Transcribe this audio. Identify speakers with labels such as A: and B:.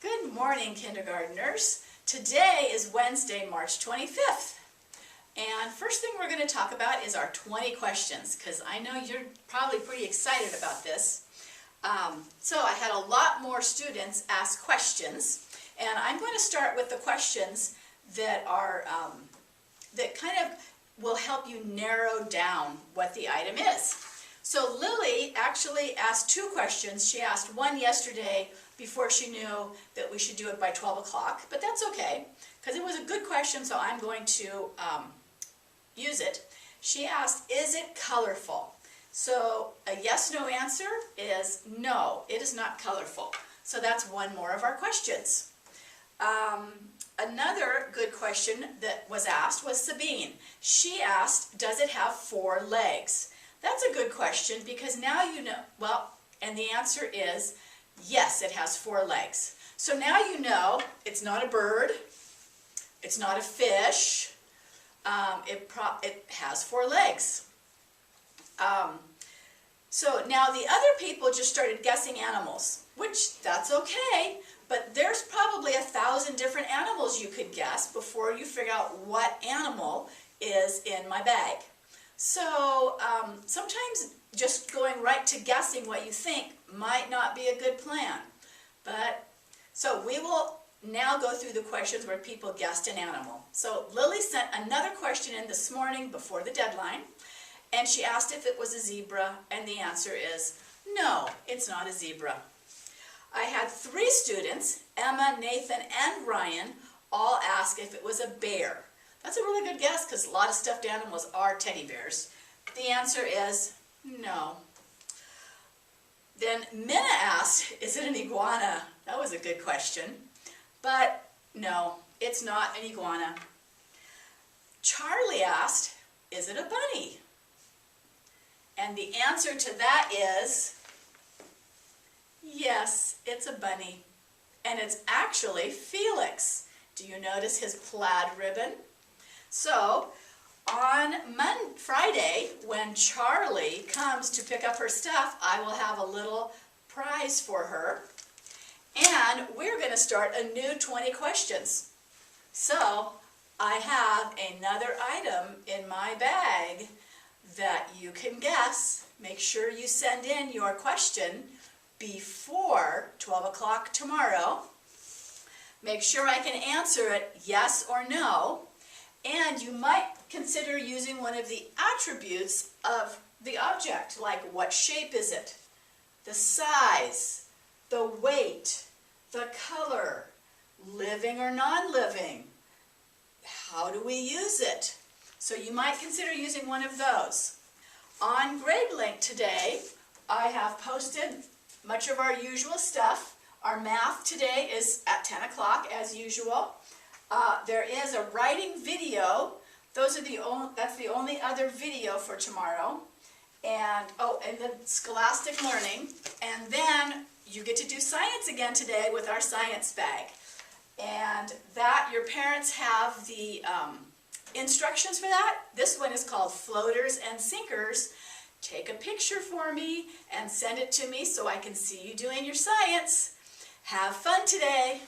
A: Good morning, kindergartners. Today is Wednesday, March 25th. And first thing we're going to talk about is our 20 questions, because I know you're probably pretty excited about this. So I had a lot more students ask questions, and I'm going to start with the questions that are that kind of will help you narrow down what the item is. So Lily actually asked two questions. She asked one yesterday before she knew that we should do it by 12 o'clock, but that's okay, because it was a good question, so I'm going to use it. She asked, is it colorful? So a yes-no answer is no, it is not colorful. So that's one more of our questions. Another good question that was asked was Sabine. She asked, does it have 4 legs? That's a good question because now you know, well, and the answer is yes, it has 4 legs. So now you know it's not a bird, it's not a fish, it has 4 legs. So now the other people just started guessing animals, which that's okay, but there's probably 1,000 different animals you could guess before you figure out what animal is in my bag. So sometimes just going right to guessing what you think might not be a good plan. So we will now go through the questions where people guessed an animal. So Lily sent another question in this morning before the deadline, and she asked if it was a zebra, and the answer is no, it's not a zebra. I had 3 students, Emma, Nathan, and Ryan, all ask if it was a bear. That's a really good guess because a lot of stuffed animals are teddy bears. The answer is no. Then Minna asked, is it an iguana? That was a good question, but no, it's not an iguana. Charlie asked, is it a bunny? And the answer to that is yes, it's a bunny. And it's actually Felix. Do you notice his plaid ribbon? So on Friday, when Charlie comes to pick up her stuff, I will have a little prize for her. And we're going to start a new 20 questions. So I have another item in my bag that you can guess. Make sure you send in your question before 12 o'clock tomorrow. Make sure I can answer it yes or no. And you might consider using one of the attributes of the object, like what shape is it, the size, the weight, the color, living or non-living, how do we use it? So you might consider using one of those. On GradeLink today, I have posted much of our usual stuff. Our math today is at 10 o'clock as usual. There is a writing video. That's the only other video for tomorrow. And the Scholastic Learning. And then you get to do science again today with our science bag. And that your parents have the instructions for that. This one is called Floaters and Sinkers. Take a picture for me and send it to me so I can see you doing your science. Have fun today.